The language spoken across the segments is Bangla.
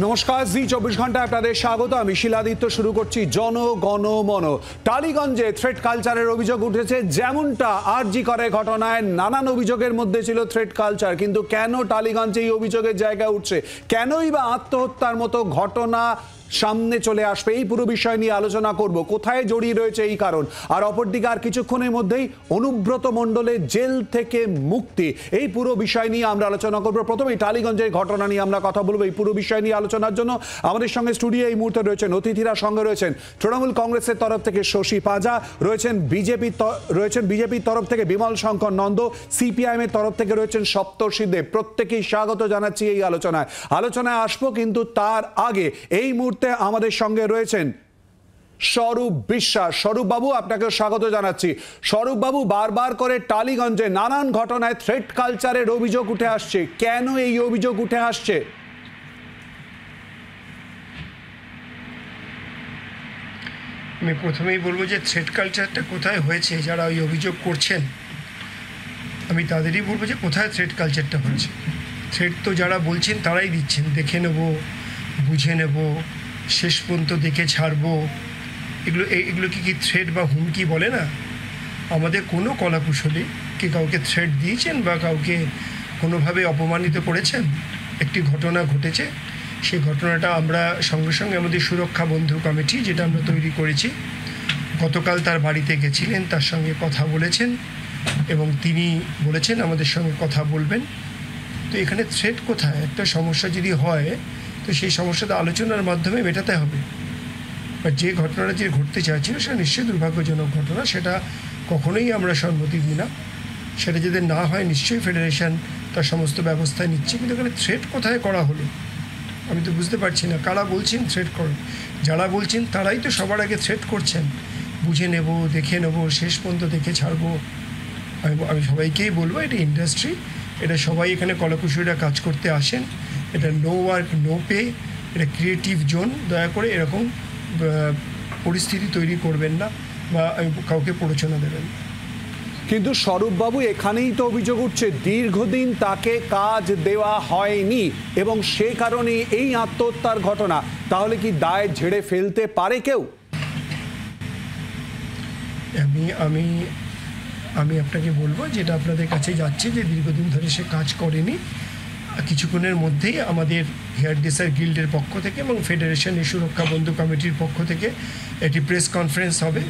নমস্কার, জি 24 ঘন্টা আপনাদের স্বাগত। আমি শিলাদিত্য। শুরু করছি জনগণমন। টালিগঞ্জে থ্রেট কালচারের অভিযোগ উঠেছে। যেমনটা আরজি করে ঘটনায় নানান অভিযোগের মধ্যে ছিল থ্রেট কালচার, কিন্তু কেন টালিগঞ্জে এই অভিযোগের জায়গা উঠছে, কেনই বা আত্মহত্যার মতো ঘটনা সামনে চলে আসবে, এই পুরো বিষয় নিয়ে আলোচনা করব। কোথায় জড়িয়ে রয়েছে এই কারণ, আর অপরদিকে আর কিছুক্ষণের মধ্যেই অনুব্রত মণ্ডলের জেল থেকে মুক্তি, এই পুরো বিষয় নিয়ে আমরা আলোচনা করব। প্রথমেই টালিগঞ্জের ঘটনা নিয়ে আমরা কথা বলবো। এই পুরো বিষয় নিয়ে আলোচনার জন্য আমাদের সঙ্গে স্টুডিও এই মুহূর্তে রয়েছেন অতিথিরা। সঙ্গে রয়েছেন তৃণমূল কংগ্রেসের তরফ থেকে শশী পাঁজা, রয়েছেন বিজেপির তরফ থেকে বিমল শঙ্কর নন্দ, সিপিআইএম এর তরফ থেকে রয়েছেন সপ্তর্ষি দেব। প্রত্যেকেই স্বাগত জানাচ্ছি এই আলোচনায় আসবো। কিন্তু তার আগে এই মুহূর্তে আমাদের সঙ্গে রয়েছেন স্বরূপ বিশ্বাস। স্বরূপ বাবু, আপনাকে স্বাগত জানাচ্ছি। স্বরূপ বাবু, বারবার করে টালিগঞ্জে নানান ঘটনায় থ্রেট কালচারের অভিযোগ উঠে আসছে, কেন এই অভিযোগ উঠে আসছে? আমি প্রথমেই বলবো যে থ্রেট কালচারটা কোথায় হয়েছে, যারা ওই অভিযোগ করছেন আমি তাদেরই বলবো যে কোথায় থ্রেট কালচারটা হয়েছে। থ্রেট তো যারা বলছেন তারাই দিচ্ছেন, দেখে নেব, বুঝে নেব, শেষ পর্যন্ত দেখে ছাড়বো, এগুলো কি থ্রেট বা হুমকি বলে না? আমাদের কোনো কলাকুশলী কি কাউকে থ্রেট দিয়েছেন বা কাউকে কোনোভাবে অপমানিত করেছেন? একটি ঘটনা ঘটেছে, সেই ঘটনাটা আমরা সঙ্গে সঙ্গে আমাদের সুরক্ষা বন্ধু কমিটি যেটা আমরা তৈরি করেছি, গতকাল তার বাড়িতে গেছিলেন, তার সঙ্গে কথা বলেছেন এবং তিনি বলেছেন আমাদের সঙ্গে কথা বলবেন। তো এখানে থ্রেট কোথায়? একটা সমস্যা যদি হয় তো সেই সমস্যাটা আলোচনার মাধ্যমে মেটাতে হবে। বা যে ঘটনাটা যে ঘটতে চাইছিল সেটা নিশ্চয়ই দুর্ভাগ্যজনক ঘটনা, সেটা কখনোই আমরা সম্মতি দিই না। সেটা যদি না হয় নিশ্চয়ই ফেডারেশন তার সমস্ত ব্যবস্থা নিচ্ছে, কিন্তু এখানে থ্রেট কোথায় করা হলো আমি তো বুঝতে পারছি না। কারা বলছেন থ্রেট করো? যারা বলছেন তারাই তো সবার আগে থ্রেট করছেন, বুঝে নেব, দেখে নেব, শেষ পর্যন্ত দেখে ছাড়বো। আমি সবাইকেই বলবো, এটা ইন্ডাস্ট্রি, এটা সবাই এখানে কলাকুশলীরা কাজ করতে আসেন, এটা নো ওয়ার্ক নো পে, এটা ক্রিয়েটিভ জোন। দয়া করে এরকম পরিস্থিতি তৈরি করবেন না বা কাউকে প্ররোচনা দেবেন। কিন্তু স্বরূপবাবু, এখানেই তো অভিযোগ উঠছে দীর্ঘদিন তাকে কাজ দেওয়া হয়নি এবং সে কারণে এই আত্মহত্যার ঘটনা। তাহলে কি দায় ঝেড়ে ফেলতে পারে কেউ? আমি আপনাকে বলবো যেটা আপনাদের কাছে যাচ্ছে, যে দীর্ঘদিন ধরে সে কাজ করেনি। কিছুক্ষণের মধ্যেই আমাদের হেয়ার ড্রেসার গিল্ডের পক্ষ থেকে এবং ফেডারেশনের সুরক্ষা বন্ধু কমিটির পক্ষ থেকে একটি প্রেস কনফারেন্স হবে।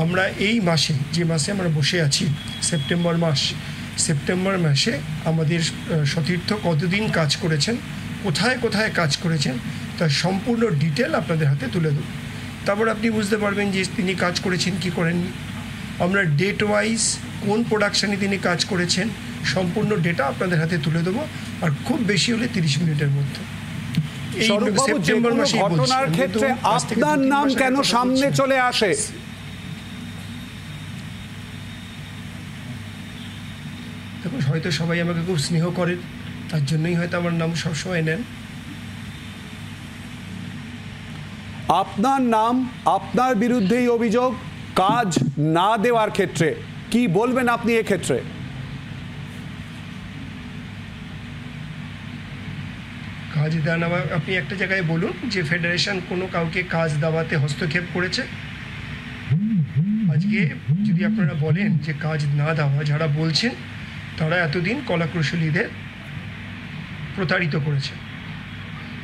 আমরা এই মাসে, যে মাসে আমরা বসে আছি, সেপ্টেম্বর মাসে আমাদের সতীর্থ কতদিন কাজ করেছেন, কোথায় কোথায় কাজ করেছেন, তার সম্পূর্ণ ডিটেল আপনাদের হাতে তুলে দেব। তারপর আপনি বুঝতে পারবেন যে তিনি কাজ করেছেন কি করেননি। আমরা ডেট ওয়াইজ কোন প্রোডাকশানে তিনি কাজ করেছেন সম্পূর্ণ ডেটা আপনাদের হাতে তুলে দেবো, আর খুব বেশি হলে 30 মিনিটের মধ্যে। সেপ্টেম্বর মাসে ঘটনার ক্ষেত্রে আপনার নাম কেন সামনে চলে আসে? দেখুন, হয়তো সবাই আমাকে খুব স্নেহ করেন, তার জন্যই হয়তো আমার নাম সবসময় নেন। আপনার নাম, আপনার বিরুদ্ধেই অভিযোগ কাজ না দেওয়ার ক্ষেত্রে, কি বলবেন আপনি এক্ষেত্রে? কাজ দেওয়া নেওয়া, আপনি একটা জায়গায় বলুন যে ফেডারেশন কোনো কাউকে কাজ দেওয়াতে হস্তক্ষেপ করেছে? আজকে যদি আপনারা বলেন যে কাজ না দেওয়া, যারা বলছেন তারা এতদিন কলাকুশলীদের প্রতারিত করেছে।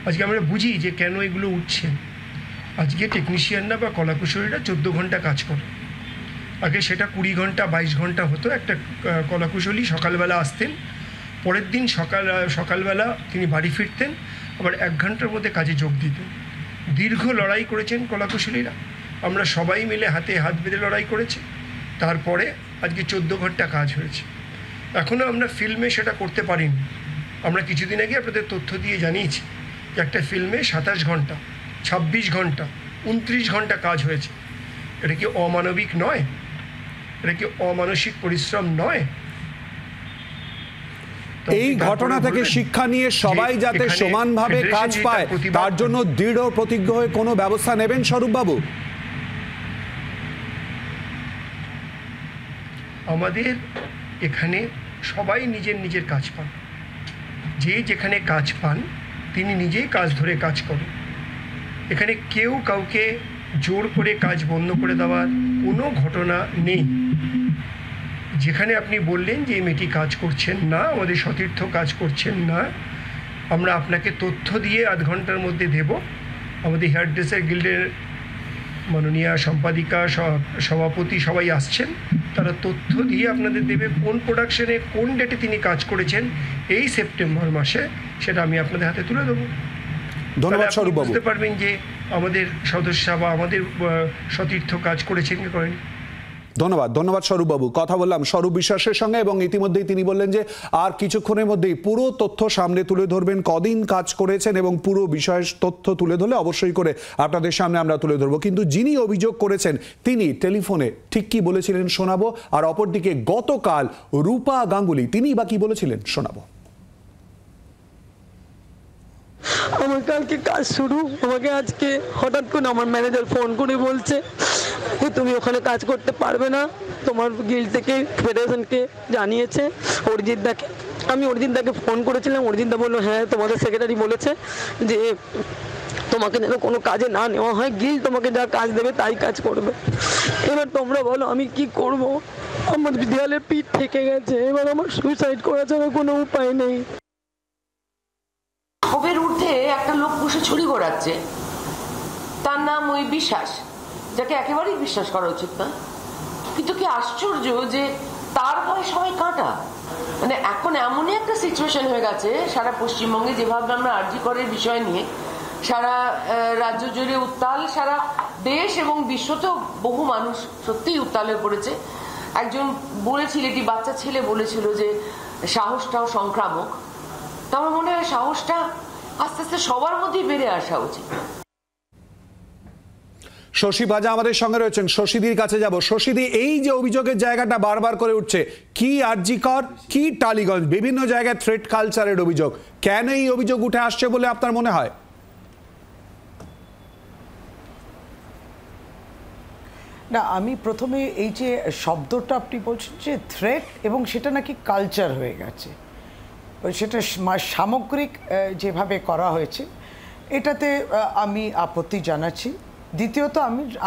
আজকে আমরা বুঝি যে কেন এগুলো উঠছে। আজকে টেকনিশিয়ানরা বা কলাকুশলীরা 14 ঘন্টা কাজ করে, আগে সেটা 20 ঘন্টা 22 ঘন্টা হতো। একটা কলাকুশলী সকালবেলা আসতেন, পরের দিন সকালবেলা তিনি বাড়ি ফিরতেন, আবার 1 ঘন্টার মধ্যে কাজে যোগ দিতেন। দীর্ঘ লড়াই করেছেন কলাকুশলীরা, আমরা সবাই মিলে হাতে হাত বেঁধে লড়াই করেছি। তারপরে আজকে 14 ঘন্টা কাজ হয়েছে। এখনও আমরা ফিল্মে সেটা করতে পারিনি। আমরা কিছুদিন আগে আপনাদের তথ্য দিয়ে জানিয়েছি যে একটা ফিল্মে 27 ঘন্টা, 26 ঘন্টা, 29 ঘন্টা কাজ হয়েছে। এটা কি অমানবিক নয়? এটা কি অমানসিক পরিশ্রম নয়? এই ঘটনা থেকে শিক্ষা নিয়ে সবাই যাতে সমানভাবে কাজ পায়, তার জন্য দৃঢ় প্রতিজ্ঞ হয়ে কোনো ব্যবস্থা নেবেন স্বরূপবাবু? আমাদের এখানে সবাই নিজের নিজের কাজ পান, যে যেখানে কাজ পান তিনি নিজেই কাজ ধরে কাজ করেন। এখানে কেউ কাউকে জোর করে কাজ বন্ধ করে দেওয়ার কোনো ঘটনা নেই। যেখানে আপনি বললেন যে এই মেয়েটি কাজ করছেন না, আমাদের সতীর্থ কাজ করছেন না, আমরা আপনাকে তথ্য দিয়ে আধ ঘন্টার মধ্যে দেব। আমাদের হেয়ার ড্রেসার গিল্ডের মাননীয় সম্পাদিকা, সভাপতি সবাই আসছেন, তারা তথ্য দিয়ে আপনাদের দেবে কোন প্রোডাকশনে কোন ডেটে তিনি কাজ করেছেন এই সেপ্টেম্বর মাসে, সেটা আমি আপনাদের হাতে তুলে দেবো। ধন্যবাদ স্বরূপবাবু। বুঝতে পারবেন যে আমাদের সদস্য বা আমাদের সতীর্থ কাজ করেছেন কি করেনি। ধন্যবাদ স্বরূপবাবু। কথা বললাম স্বরূপ বিশ্বাসের সঙ্গে এবং ইতিমধ্যেই তিনি বললেন যে আর কিছুক্ষণের মধ্যেই পুরো তথ্য সামনে তুলে ধরবেন, কদিন কাজ করেছেন এবং পুরো বিষয়ের তথ্য তুলে ধরলে অবশ্যই করে আপনাদের সামনে আমরা তুলে ধরবো। কিন্তু যিনি অভিযোগ করেছেন তিনি টেলিফোনে ঠিক কি বলেছিলেন শোনাবো, আর অপরদিকে গতকাল রূপা গাঙ্গুলি তিনি বা কি বলেছিলেন শোনাবো। আমার কালকে কাজ শুরু, আমাকে আজকে হঠাৎ করে আমার ম্যানেজার ফোন করে বলছে যে তুমি ওখানে কাজ করতে পারবে না, তোমার গিল্ড থেকে ফেডারেশনকে জানিয়েছে অরিজিৎ দাকে। আমি অরিজিৎ দাকে ফোন করেছিলাম, অরিজিৎ দা বললো হ্যাঁ তোমাদের সেক্রেটারি বলেছে যে তোমাকে যেন কোনো কাজে না নেওয়া হয়, গিল্ড তোমাকে যা কাজ দেবে তাই কাজ করবে। এবার তোমরা বলো আমি কি করব, আমার দেওয়ালের পিঠ থেকে গেছে, এবার আমার সুইসাইড করা ছাড়া কোনো উপায় নেই। ক্ষোভের ঊর্ধ্বে একটা লোক বসে ছুরি ঘোরাচ্ছে, তার নাম ওই বিশ্বাস, যাকে একেবারেই বিশ্বাস করা উচিত না। কিন্তু কি আশ্চর্য যে তার ভয় সবাই কাঁটা। মানে এখন এমনই একটা সিচুয়েশন হয়ে গেছে সারা পশ্চিমবঙ্গে, যেভাবে আমরা আরজি করের বিষয় নিয়ে সারা রাজ্য জুড়ে উত্তাল, সারা দেশ এবং বিশ্বতেও বহু মানুষ সত্যিই উত্তাল হয়ে পড়েছে। একজন বলেছিল, একটি বাচ্চা ছেলে বলেছিল যে সাহসটাও সংক্রামক। তো আমার মনে হয় সাহসটা আস্তে আস্তে সবার মধ্যেই বেড়ে আসা উচিত। শশী ভাজা আমাদের সঙ্গে রয়েছেন, শশীদির কাছে যাব। শশীদি, এই যে অভিযোগের জায়গাটা বারবার করে উঠছে, কি আরজি কর কি টালিগঞ্জ, বিভিন্ন জায়গায় থ্রেট কালচারের অভিযোগ, কেন এই অভিযোগ উঠে আসছে বলে আপনার মনে হয়? না, আমি প্রথমে এই যে শব্দটা আপনি বলছেন যে থ্রেট, এবং সেটা নাকি কালচার হয়ে গেছে, সেটা সামগ্রিক যেভাবে করা হয়েছে এটাতে আমি আপত্তি জানাচ্ছি। দ্বিতীয়ত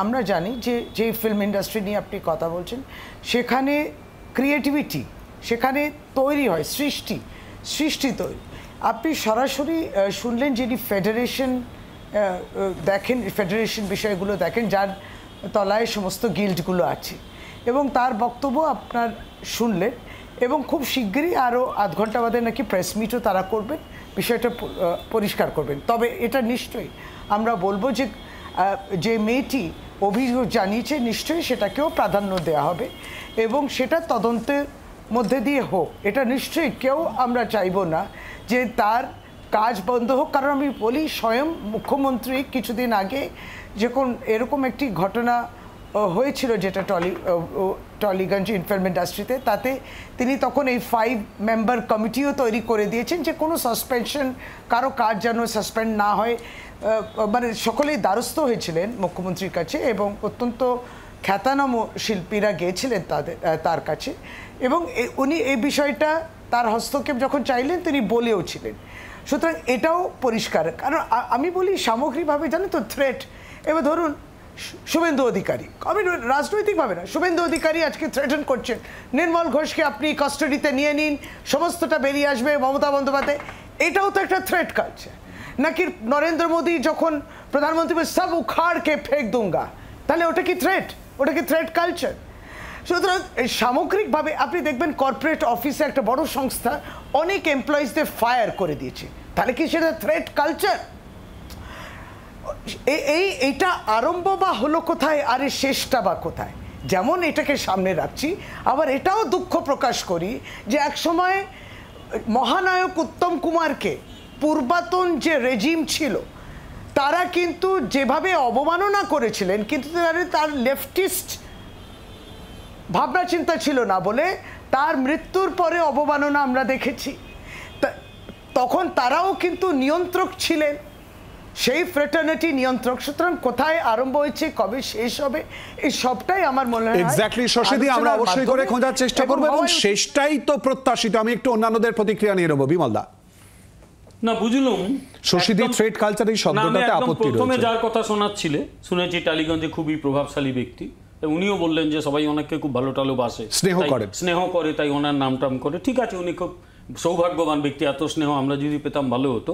আমরা জানি যে ফিল্ম ইন্ডাস্ট্রি নিয়ে আপনি কথা বলছেন, সেখানে ক্রিয়েটিভিটি সেখানে তৈরি হয়, সৃষ্টি তৈরি। আপনি সরাসরি শুনলেন যিনি ফেডারেশন দেখেন, ফেডারেশন বিষয়গুলো দেখেন, যার তলায় সমস্ত গিল্ডগুলো আছে, এবং তার বক্তব্য আপনার শুনলেন, এবং খুব শিগগিরই আরও আধ ঘন্টা বাদে নাকি প্রেস মিটও তারা করবেন, বিষয়টা পরিষ্কার করবেন। তবে এটা নিশ্চয়ই আমরা বলবো যে মেয়েটি অভিযোগ জানিয়েছে, নিশ্চয়ই সেটাকেও প্রাধান্য দেওয়া হবে এবং সেটা তদন্তের মধ্যে দিয়ে হোক। এটা নিশ্চয়ই কেউ আমরা চাইবো না যে তার কাজ বন্ধ হোক, কারণ আমি বলি স্বয়ং মুখ্যমন্ত্রী কিছুদিন আগে যখন এরকম একটি ঘটনা হয়েছিল যেটা টলিগঞ্জ ফিল্ম ইন্ডাস্ট্রিতে, তাতে তিনি তখন এই 5 মেম্বার কমিটিও তৈরি করে দিয়েছেন যে কোনো সাসপেনশন, কারো কাজ যেন সাসপেন্ড না হয়। মানে সকলেই দ্বারস্থ হয়েছিলেন মুখ্যমন্ত্রীর কাছে, এবং অত্যন্ত খ্যাতনাম শিল্পীরা গিয়েছিলেন তার কাছে, এবং উনি এই বিষয়টা তার হস্তক্ষেপ যখন চাইলেন তিনি বলেও ছিলেন। সুতরাং এটাও পরিষ্কার, কারণ আমি বলি সামগ্রিকভাবে জানেন তো থ্রেট। এবার ধরুন শুভেন্দু অধিকারী, আমি রাজনৈতিকভাবে না, শুভেন্দু অধিকারী আজকে থ্রেটেন করছেন নির্মল ঘোষকে আপনি কাস্টাডিতে নিয়ে নিন, সমস্তটা বেরিয়ে আসবে, মমতা বন্দ্যোপাধ্যায়, এটাও তো একটা থ্রেট কালচার। নাকি নরেন্দ্র মোদী যখন প্রধানমন্ত্রী সব উখাড়কে ফেক দুঙ্গা, তাহলে ওটা কি থ্রেট? ওটা কি থ্রেট কালচার? সুতরাং সামগ্রিকভাবে আপনি দেখবেন কর্পোরেট অফিসে একটা বড় সংস্থা অনেক এমপ্লয়িজদের ফায়ার করে দিয়েছে, তাহলে কি সেটা থ্রেট কালচার? এইটা আরম্ভ বা হলো কোথায়, আর এর শেষটা বা কোথায়? যেমন এটাকে সামনে রাখছি, আবার এটাও দুঃখ প্রকাশ করি যে একসময় মহানায়ক উত্তম কুমারকে পূর্বাতন যে রেজিম ছিল তারা কিন্তু যেভাবে অবমাননা করেছিলেন, কিন্তু তার লেফটিস্ট ভাবনা চিন্তা ছিল না বলে তার মৃত্যুর পরে অবমাননা আমরা দেখেছি। তখন তারাও কিন্তু নিয়ন্ত্রক ছিলেন, সেই ফ্রেটার্নিটি নিয়ন্ত্রক। সুতরাং কোথায় আরম্ভ হয়েছে, কবে শেষ হবে, এই সবটাই আমার মনে হয় এক্স্যাক্টলি শশীদি আমরা অবশ্যই করে খোঁজার চেষ্টা করব, এবং শেষটাই তো প্রত্যাশিত। আমি একটু অন্যান্যদের প্রতিক্রিয়া নিয়ে নেব। বিমলদা, না বুঝলুম শশীদি একদম- থ্রেড কালচার এই না, আমি শব্দটাতে একদম আপত্তি প্রথমে রয়েছে। যার কথা শোনাচ্ছিলে শুনেছি টালিগঞ্জে খুবই প্রভাবশালী ব্যক্তি, উনিও বললেন যে সবাই ওনাকে খুব ভালো টালোবাসে, স্নেহ তাই- করেন। স্নেহ করে, তাই ওনার নাম টাম করে। ঠিক আছে, উনি খুব সৌভাগ্যবান ব্যক্তি, এত স্নেহ আমরা যদি পেতাম ভালো হতো।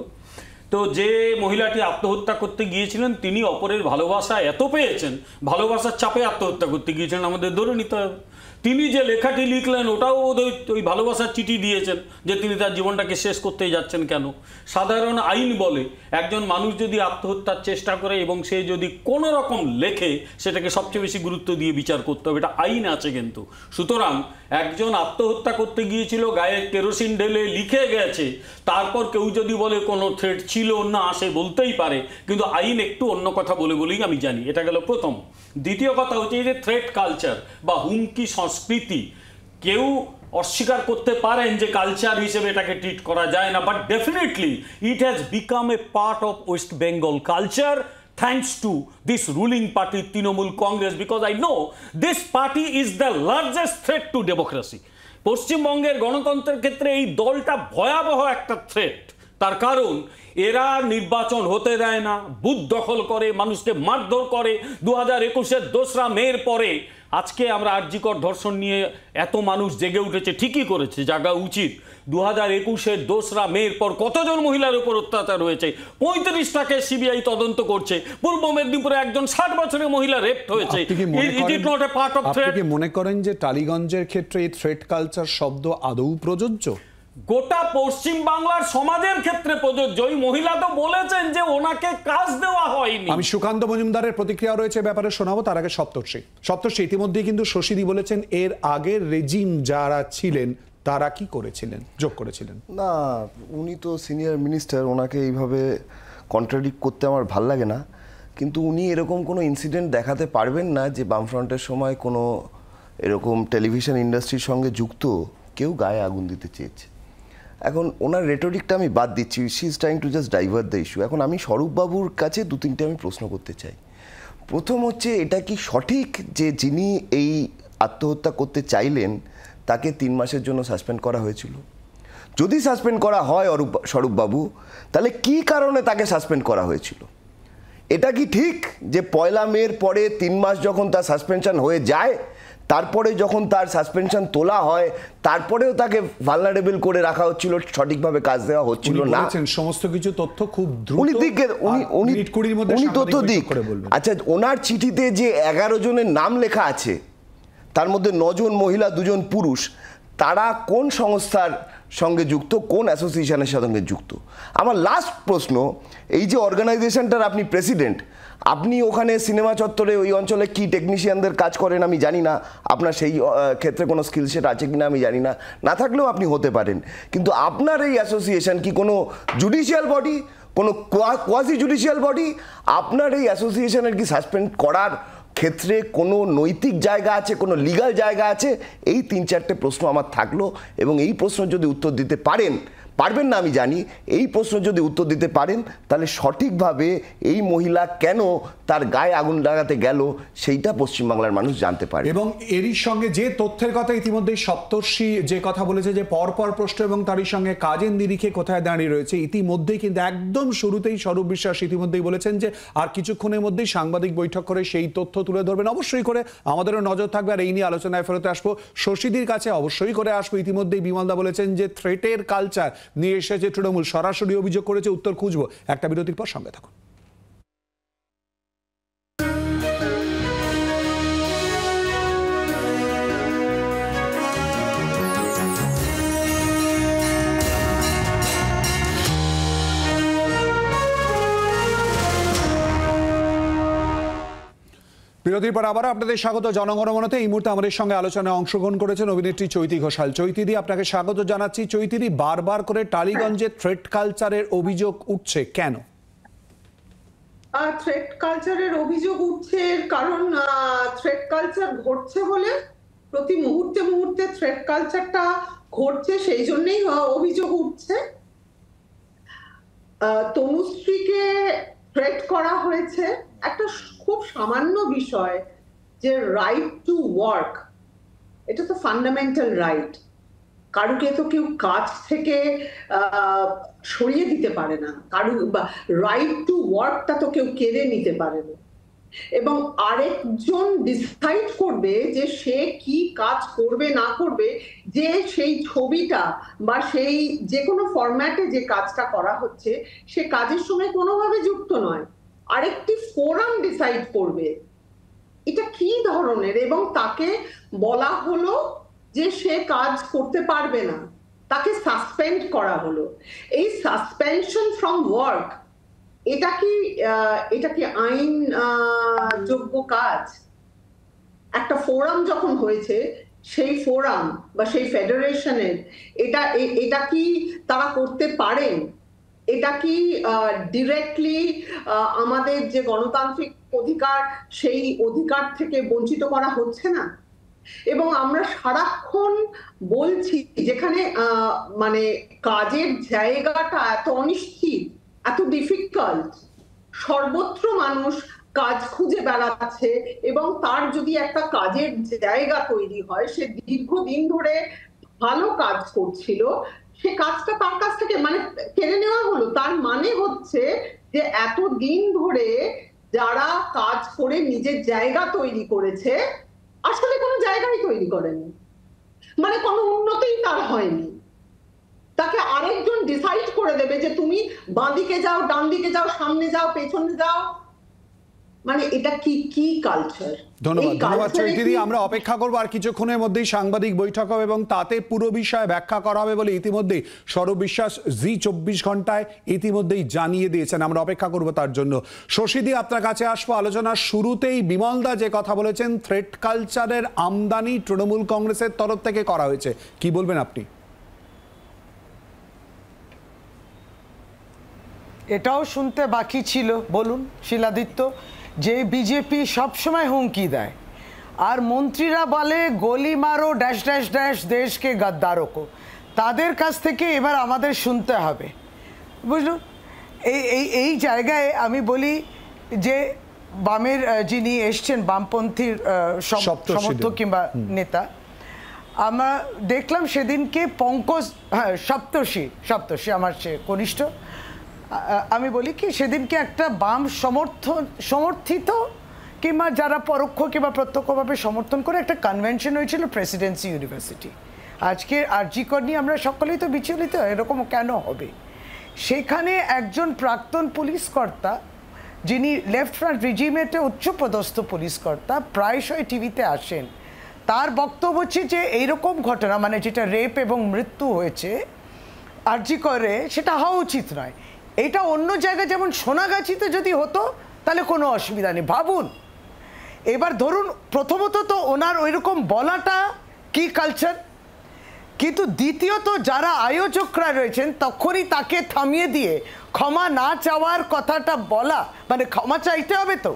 তো যে মহিলাটি আত্মহত্যা করতে গিয়েছিলেন তিনি অপরের ভালোবাসা এত পেয়েছেন, ভালোবাসার চাপে আত্মহত্যা করতে গিয়েছেন, আমাদের ধরে নিতে হবে। তিনি যে লেখাটি লিখলেন ওটাও ওই ভালোবাসার চিঠি দিয়েছেন যে তিনি তার জীবনটাকে শেষ করতেই যাচ্ছেন কেন। সাধারণ আইন বলে একজন মানুষ যদি আত্মহত্যার চেষ্টা করে এবং সে যদি কোনো রকম লেখে সেটাকে সবচেয়ে বেশি গুরুত্ব দিয়ে বিচার করতে হবে, এটা আইন আছে কিন্তু। সুতরাং একজন আত্মহত্যা করতে গিয়েছিল, গায়ে কেরোসিন ঢেলে লিখে গেছে, তারপর কেউ যদি বলে কোনো থ্রেট ছিল না সে বলতেই পারে, কিন্তু আইন একটু অন্য কথা বলেই আমি জানি। এটা গেল প্রথম। দ্বিতীয় কথা হচ্ছে এই যে থ্রেট কালচার বা হুমকি সংস্কৃতি, কেউ অস্বীকার করতে পারেন যে কালচার হিসেবে এটাকে ট্রিট করা যায় না, but definitely it has become a part of West Bengal culture thanks to this ruling party Trinamool Congress, because I know this party is the largest threat to democracy. পশ্চিমবঙ্গের গণতন্ত্রের ক্ষেত্রে এই দলটা ভয়াবহ একটা থ্রেট। তার কারণ এরা নির্বাচন হতে দেয় না, বুথ দখল করে, মানুষকে মারধর করে। 2021-এর 2রা মের পরে আজকে আমরা আরজিকর ধর্ষণ নিয়ে এত মানুষ জেগে উঠেছে, ঠিকই করেছে, জাগা উচিত। 2021-এর 2রা মের পর কতজন মহিলার উপর অত্যাচার হয়েছে, 35টাকে সিবিআই তদন্ত করছে। পূর্ব মেদিনীপুরে একজন 60 বছরের মহিলা রেপ হয়েছে। আপনি কি মনে করেন যে টালিগঞ্জের ক্ষেত্রে এই থ্রেট কালচার শব্দ আদৌ প্রযোজ্য? গোটা পশ্চিম বাংলার সমাজের ক্ষেত্রে প্রযোজ্য। ওই মহিলা তো বলেছেন যে ওনাকে কাজ দেওয়া হয়নি। আমি সুকান্ত মজুমদারের প্রতিক্রিয়া রয়েছে ব্যাপারে শোনাবো, তার আগে সপ্তর্ষি ইতিমধ্যেই কিন্তু শশীদি বলেছেন এর আগের রেজিম যারা ছিলেন তারা কি করেছিলেন, যোগ করেছিলেন। না, উনি তো সিনিয়র মিনিস্টার, ওনাকে এইভাবে কন্ট্রাডিক্ট করতে আমার ভাল লাগে না। কিন্তু উনি এরকম কোনো ইনসিডেন্ট দেখাতে পারবেন না যে বামফ্রন্টের সময় কোনো এরকম টেলিভিশন ইন্ডাস্ট্রির সঙ্গে যুক্ত কেউ গায়ে আগুন দিতে চেয়েছে। এখন ওনার রেটোরিকটা আমি বাদ দিচ্ছি, she is trying to just divert the issue. এখন আমি স্বরূপবাবুর কাছে 2-3টে আমি প্রশ্ন করতে চাই। প্রথম হচ্ছে, এটা কি সঠিক যে যিনি এই আত্মহত্যা করতে চাইলেন তাকে 3 মাসের জন্য সাসপেন্ড করা হয়েছিল? যদি সাসপেন্ড করা হয় স্বরূপবাবু, তাহলে কি কারণে তাকে সাসপেন্ড করা হয়েছিল? এটা কি ঠিক যে 1 মের পরে 3 মাস যখন তার সাসপেনশন হয়ে যায়, তারপরে যখন তার সাসপেনশন তোলা হয় তারপরেও তাকে ভালনারেবল করে রাখা হচ্ছিল, সঠিকভাবে কাজ দেওয়া হচ্ছিল না? সমস্ত কিছু তথ্য খুব দ্রুত উনি তথ্য দিক। আচ্ছা, ওনার চিঠিতে যে 11 জনের নাম লেখা আছে তার মধ্যে 9 জন মহিলা, 2 জন পুরুষ, তারা কোন সংস্থার সঙ্গে যুক্ত, কোন অ্যাসোসিয়েশনের সঙ্গে যুক্ত? আমার লাস্ট প্রশ্ন, এই যে অর্গানাইজেশনটার আপনি প্রেসিডেন্ট, আপনি ওখানে সিনেমা চত্বরে ওই অঞ্চলে কি টেকনিশিয়ানদের কাজ করেন আমি জানি না, আপনার সেই ক্ষেত্রে কোনো স্কিল সেট আছে কিনা আমি জানি না, না থাকলেও আপনি হতে পারেন। কিন্তু আপনার এই অ্যাসোসিয়েশন কি কোনো জুডিশিয়াল বডি, কোনো কোয়াজি জুডিশিয়াল বডি? আপনার এই অ্যাসোসিয়েশনের কি সাসপেন্ড করার ক্ষেত্রে কোনো নৈতিক জায়গা আছে, কোনো লিগ্যাল জায়গা আছে? এই 3-4টে প্রশ্ন আমার থাকলো, এবং এই প্রশ্ন যদি উত্তর দিতে পারবেন না আমি জানি, এই প্রশ্ন যদি উত্তর দিতে পারেন তাহলে সঠিকভাবে এই মহিলা কেন তার গায়ে আগুন লাগাতে গেল সেইটা পশ্চিমবাংলার মানুষ জানতে পারে। এবং এরই সঙ্গে যে তথ্যের কথা ইতিমধ্যেই সপ্তর্ষি যে কথা বলেছে যে পরপর প্রশ্ন এবং তারই সঙ্গে কাজের নিরিখে কোথায় দাঁড়িয়ে রয়েছে, ইতিমধ্যেই কিন্তু একদম শুরুতেই স্বরূপ বিশ্বাস ইতিমধ্যেই বলেছেন যে আর কিছুক্ষণের মধ্যেই সাংবাদিক বৈঠক করে সেই তথ্য তুলে ধরবেন। অবশ্যই করে আমাদেরও নজর থাকবে, আর এই নিয়ে আলোচনায় ফেরত আসবো, শশীদির কাছে অবশ্যই করে আসবো। ইতিমধ্যেই বিমলদা বলেছেন যে থ্রেটের কালচার নিয়ে এসেছে তৃণমূল, সরাসরি অভিযোগ করেছে, উত্তর খুঁজবো। একটা বিরতির পর সঙ্গে থাকুন। বিরতির পর আবার আপনাদের স্বাগত জনগণমনতে। এই মুহূর্তে আমাদের সঙ্গে আলোচনায় অংশগ্রহণ করেছেন অভিনেত্রী চৈতি ঘোষাল। চৈতিদি, আপনাকে স্বাগত জানাচ্ছি। চৈতিদি, বারবার করে টালিগঞ্জে থ্রেট কালচারের অভিযোগ উঠছে কেন? থ্রেট কালচারের অভিযোগ উঠছে কারণ থ্রেট কালচার ঘটছে বলে, প্রতি মুহূর্তে মুহূর্তে থ্রেট কালচারটা ঘটছে, সেই জন্যই অভিযোগ উঠছে। তনুশ্রীকে থ্রেট করা হয়েছে একটা খুব সামান্য বিষয়, যে রাইট টু ওয়ার্ক, এটা তো ফান্ডামেন্টাল রাইট। কারুকে তো কেউ কাজ থেকে সরিয়ে দিতে পারে না, কারু রাইট টু ওয়ার্কটা তো কেউ কেড়ে নিতে পারে না। এবং আরেকজন ডিসাইড করবে যে সে কি কাজ করবে না করবে, যে সেই ছবিটা বা সেই যে কোনো ফরম্যাটে যে কাজটা করা হচ্ছে সে কাজের সঙ্গে কোনোভাবে যুক্ত নয়, আরেকটি ফোরাম ডিসাইড করবে। এটা কি ধরনের? এবং তাকে বলা হলো যে সে কাজ করতে পারবে না, তাকে সাসপেন্ড করা হলো। এই সাসপেনশন ফ্রম ওয়ার্ক এটা কি আইন যোগ্য কাজ? একটা ফোরাম যখন হয়েছে, সেই ফোরাম বা সেই ফেডারেশনের এটা কি তারা করতে পারেন? এটা কি ডিরেক্টলি আমাদের যে গণতান্ত্রিক অধিকার সেই অধিকার থেকে বঞ্চিত করা হচ্ছে না? এবং আমরা সারাক্ষণ বলছি যেখানে মানে কাজের জায়গাটা এত অনিশ্চিত, এত ডিফিকাল্ট, সর্বত্র মানুষ কাজ খুঁজে বেড়াচ্ছে, এবং তার যদি একটা কাজের জায়গা তৈরি হয়, সে দীর্ঘদিন ধরে ভালো কাজ করছিল, সে কাজটা তার কাছ থেকে মানে কেড়ে নেওয়া হলো। তার মানে হচ্ছে যে এতদিন ধরে যারা কাজ করে নিজের জায়গা তৈরি করেছে আসলে কোনো জায়গাই তৈরি করেনি, মানে কোনো উন্নতিই তার হয়নি। তাকে আরেকজন ডিসাইড করে দেবে যে তুমি বাঁ দিকে যাও, ডান দিকে যাও, সামনে যাও, পেছনে যাও। মানে এটা কি কালচার? ধন্যবাদ চৈতিদি। আমরা অপেক্ষা করবো আর কিছুক্ষণের মধ্যেই সাংবাদিক বৈঠক হবে এবং তাতে পুরো বিষয়ে ব্যাখ্যা করা হবে বলে ইতিমধ্যেই সৌরভ বিশ্বাস জি 24 ঘন্টায় ইতিমধ্যেই জানিয়ে দিয়েছেন। আমরা অপেক্ষা করবো তার জন্য। শশীদি, আপনার কাছে আসবো। আলোচনার শুরুতেই বিমলদা যে কথা বলেছেন, থ্রেট কালচারের আমদানি তৃণমূল কংগ্রেসের তরফ থেকে করা হয়েছে, কি বলবেন আপনি? এটাও শুনতে বাকি ছিল, বলুন শিলাদিত্য, যে বিজেপি সবসময় হুমকি দেয় আর মন্ত্রীরা বলে গলি মারো ড্যাশ ড্যাশ ড্যাশ দেশকে গদ্দারো কো। তাদের কাছ থেকে এবার আমাদের শুনতে হবে, বুঝলুন। এই জায়গায় আমি বলি যে বামের যিনি এসছেন, বামপন্থীর সমর্থক কিংবা নেতা, আমরা দেখলাম সেদিনকে পঙ্কজ, হ্যাঁ সপ্তর্ষি আমার সে কনিষ্ঠ, আমি বলি কি সেদিনকে একটা বাম সমর্থিত কিংবা যারা পরোক্ষ কিংবা প্রত্যক্ষভাবে সমর্থন করে একটা কনভেনশন হয়েছিল প্রেসিডেন্সি ইউনিভার্সিটি। আজকে আরজি কর নিয়ে আমরা সকলেই তো বিচলিত, এরকম কেন হবে? সেখানে একজন প্রাক্তন পুলিশ কর্তা, যিনি লেফট ফ্রন্ট রেজিমেন্টে উচ্চপদস্থ পুলিশ কর্তা, প্রায়শই টিভিতে আসেন, তার বক্তব্য হচ্ছে যে এইরকম ঘটনা, মানে যেটা রেপ এবং মৃত্যু হয়েছে আরজি করে, সেটা হওয়া উচিত নয়। এটা অন্য জায়গায় যেমন সোনাগাছিতে যদি হতো তাহলে কোনো অসুবিধা নেই। ভাবুন, এবার ধরুন প্রথমত তো ওনার ওইরকম বলাটা কি কালচার, কিন্তু দ্বিতীয়ত যারা আয়োজকরা রয়েছেন তখনই তাকে থামিয়ে দিয়ে ক্ষমা না চাওয়ার কথাটা বলা, মানে ক্ষমা চাইতে হবে তো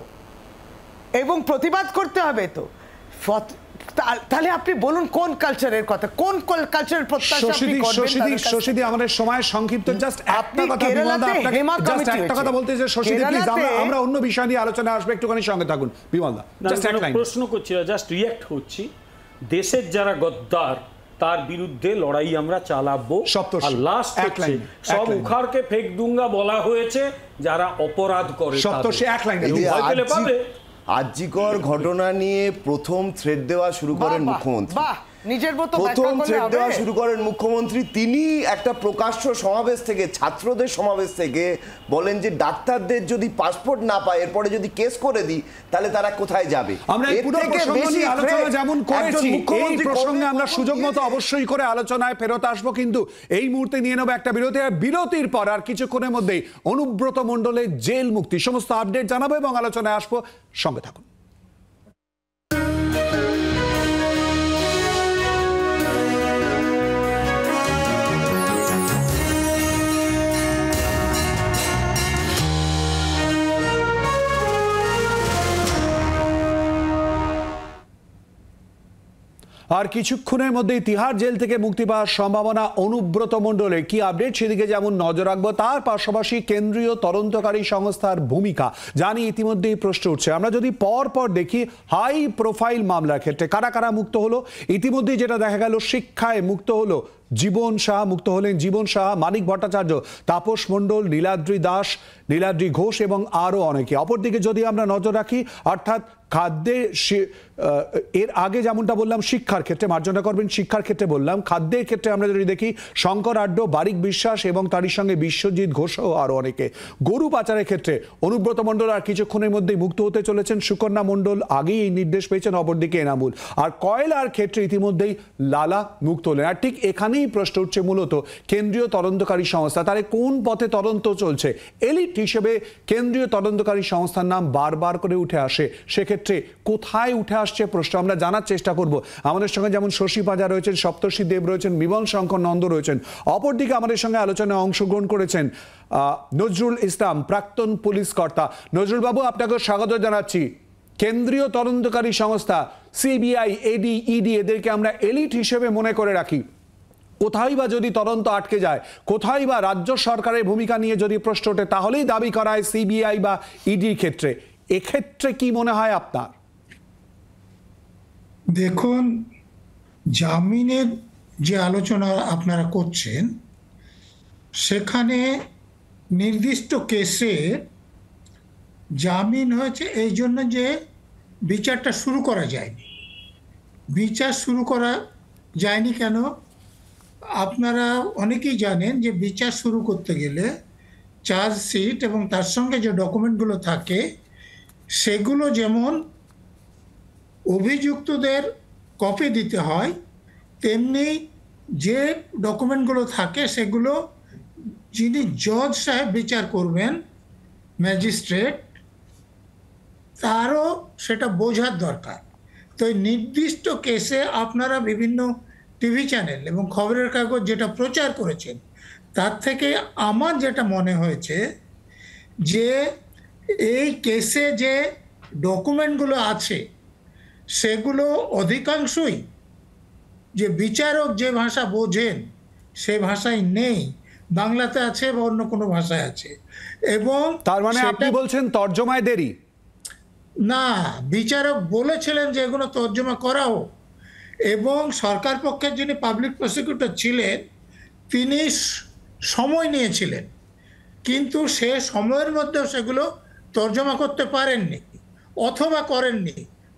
এবং প্রতিবাদ করতে হবে তো। তাহলে আপনি বলুন কোন কালচারের কথা, কোন কালচারের প্রত্যাশা আপনি করবেন? শশীদি, আমাদের সময় সংক্ষিপ্ত, জাস্ট একটা কথা বিমলদা আপনাকে জাস্ট একটা কথা বলতে যে শশীদি প্লিজ, আমরা অন্য বিষয় নিয়ে আলোচনা আসবে, একটুখানি সঙ্গে থাকুন। বিমলদা, জাস্ট এক লাইন প্রশ্ন করছি, জাস্ট রিঅ্যাক্ট হচ্ছি। দেশের যারা গদ্দার তার বিরুদ্ধে লড়াই আমরা চালাবো। আর লাস্ট হচ্ছে সব উখাড়কে ফেক দুঙ্গা বলা হয়েছে যারা অপরাধ করে। সপ্তর্ষি, এক লাইন পাবে। আরজিকর ঘটনা নিয়ে প্রথম থ্রেড দেওয়া শুরু করেন মুখ্যমন্ত্রী, নিজের মতো প্রথম থ্রেড দেওয়া শুরু করেন মুখ্যমন্ত্রী। তিনি একটা প্রকাশ্য সমাবেশ থেকে, ছাত্রদের সমাবেশ থেকে বলেন যে ডাক্তারদের যদি পাসপোর্ট না পায়, এরপরে যদি কেস করে দিই তাহলে তারা কোথায় যাবে। আমরা এই পুরো প্রসঙ্গ নিয়ে আলোচনা যেমন করেছি, এই প্রসঙ্গে আমরা সুযোগ মতো অবশ্যই করে আলোচনায় ফেরত আসবো, কিন্তু এই মুহূর্তে নিয়ে নেবো একটা বিরতি। আর বিরতির পর আর কিছুক্ষণের মধ্যেই অনুব্রত মণ্ডলের জেল মুক্তি, সমস্ত আপডেট জানাবো এবং আলোচনায় আসবো, সঙ্গে থাকুন। আর কিছুক্ষণের মধ্যেই তিহার জেল থেকে মুক্তি পাওয়ার সম্ভাবনা অনুব্রত মণ্ডলের, কি আপডেট সেদিকে যেমন নজর রাখবো, তার পাশাপাশি কেন্দ্রীয় তদন্তকারী সংস্থার ভূমিকা জানি ইতিমধ্যেই প্রশ্ন উঠছে। আমরা যদি পর দেখি হাই প্রোফাইল মামলার ক্ষেত্রে কারা কারা মুক্ত হলো, ইতিমধ্যেই যেটা দেখা গেল, শিক্ষায় মুক্ত হলো জীবন সাহা, মুক্ত হলেন জীবন সাহা, মানিক ভট্টাচার্য, তাপস মণ্ডল, নীলাদ্রি দাস, নীলাদ্রি ঘোষ এবং আরও অনেকে। অপরদিকে যদি আমরা নজর রাখি, অর্থাৎ খাদ্যের এর আগে যেমনটা বললাম শিক্ষার ক্ষেত্রে, মার্জনা করবেন শিক্ষার ক্ষেত্রে বললাম, খাদ্যের ক্ষেত্রে আমরা যদি দেখি শঙ্কর আড্ড, বারিক বিশ্বাস এবং তারই সঙ্গে বিশ্বজিৎ ঘোষ ও আরও অনেকে। গরু পাচারের ক্ষেত্রে অনুব্রত মণ্ডল আর কিছুক্ষণের মধ্যেই মুক্ত হতে চলেছেন, সুকন্যা মণ্ডল আগেই এই নির্দেশ পেয়েছেন, অপরদিকে এনামুল। আর কয়লার ক্ষেত্রে ইতিমধ্যেই লালা মুক্ত হলেন। আর ঠিক এখানেই প্রশ্ন উঠছে মূলত কেন্দ্রীয় তদন্তকারী সংস্থা, তারে কোন পথে তদন্ত চলছে? এলিট হিসেবে কেন্দ্রীয় তদন্তকারী সংস্থার নাম বারবার করে উঠে আসে, সেক্ষেত্রে কোথায় উঠে আসছে প্রশ্ন আমরা জানার চেষ্টা করব। আমাদের সঙ্গে যেমন শশী পাজা রয়েছেন, সপ্তর্ষি দেব রয়েছেন, বিমল শঙ্কর নন্দ রয়েছেন। অপরদিকে আমাদের সঙ্গে আলোচনায় অংশগ্রহণ করেছেন নজরুল ইসলাম, প্রাক্তন পুলিশ কর্তা। নজরুল বাবু, আপনাকে স্বাগত জানাচ্ছি। কেন্দ্রীয় তদন্তকারী সংস্থা সিবিআই, এডি, ইডি, এদেরকে আমরা এলিট হিসেবে মনে করে রাখি। কোথায় বা যদি তদন্ত আটকে যায়, কোথায় বা রাজ্য সরকারের ভূমিকা নিয়ে যদি প্রশ্ন ওঠে, তাহলেই দাবি করা হয় সিবিআই বা ইডির ক্ষেত্রে। এক্ষেত্রে কি মনে হয় আপনার? দেখুন, জামিনের যে আলোচনা আপনারা করছেন, সেখানে নির্দিষ্ট কেসে জামিন হয়েছে এই জন্য যে বিচারটা শুরু করা যায়নি। বিচার শুরু করা যায়নি কেন? আপনারা অনেকেই জানেন যে বিচার শুরু করতে গেলে চার্জশিট এবং তার সঙ্গে যে ডকুমেন্টগুলো থাকে সেগুলো যেমন অভিযুক্তদের কপি দিতে হয়, তেমনি যে ডকুমেন্টগুলো থাকে সেগুলো যিনি জজ সাহেব বিচার করবেন, ম্যাজিস্ট্রেট, তারও সেটা বোঝার দরকার। তো এই নির্দিষ্ট কেসে আপনারা বিভিন্ন টিভি চ্যানেল এবং খবরের কাগজ যেটা প্রচার করেছেন, তার থেকে আমার যেটা মনে হয়েছে যে এই কেসে যে ডকুমেন্টগুলো আছে সেগুলো অধিকাংশই যে বিচারক যে ভাষা বোঝেন সে ভাষায় নেই, বাংলাতে আছে বা অন্য কোনো ভাষায় আছে। এবং তার মানে আপনি বলছেন তর্জমায় দেরি? না, বিচারক বলেছিলেন যে এগুলো তর্জমা করাও, এবং সরকার পক্ষের যিনি পাবলিক প্রসিকিউটর ছিলেন তিনি সময় নিয়েছিলেন, কিন্তু সে সময়ের মধ্যেও সেগুলো তর্জমা করতে পারেননি, অথবা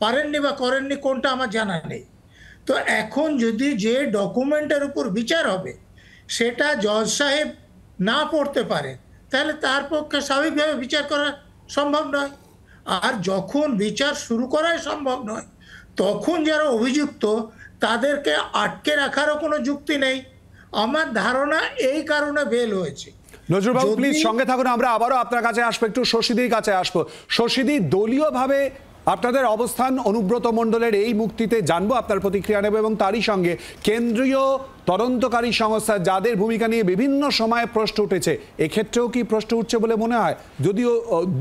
পারেননি বা করেননি, কোনটা আমার জানা নেই। তো এখন যদি যে ডকুমেন্টের উপর বিচার হবে সেটা জজ সাহেব না পড়তে পারেন, তাহলে তার পক্ষে স্বাভাবিকভাবে বিচার করা সম্ভব নয়। আর যখন বিচার শুরু করাই সম্ভব নয়, তখন যারা অভিযুক্ত তাদেরকে আটকে রাখারও কোনো যুক্তি নেই। আমার ধারণা এই কারণে বেল হয়েছে। নজরুলবাবু প্লিজ সঙ্গে থাকুন, আমরা আবারও আপনার কাছে আসবো, একটু শশীদির কাছে আসবো। শশীদি, দলীয়ভাবে আপনাদের অবস্থান অনুব্রত মণ্ডলের এই মুক্তিতে জানবো, আপনার প্রতিক্রিয়া নেব, এবং তারই সঙ্গে কেন্দ্রীয় তদন্তকারী সংস্থা যাদের ভূমিকা নিয়ে বিভিন্ন সময়ে প্রশ্ন উঠেছে, এক্ষেত্রেও কি প্রশ্ন উঠছে বলে মনে হয়? যদিও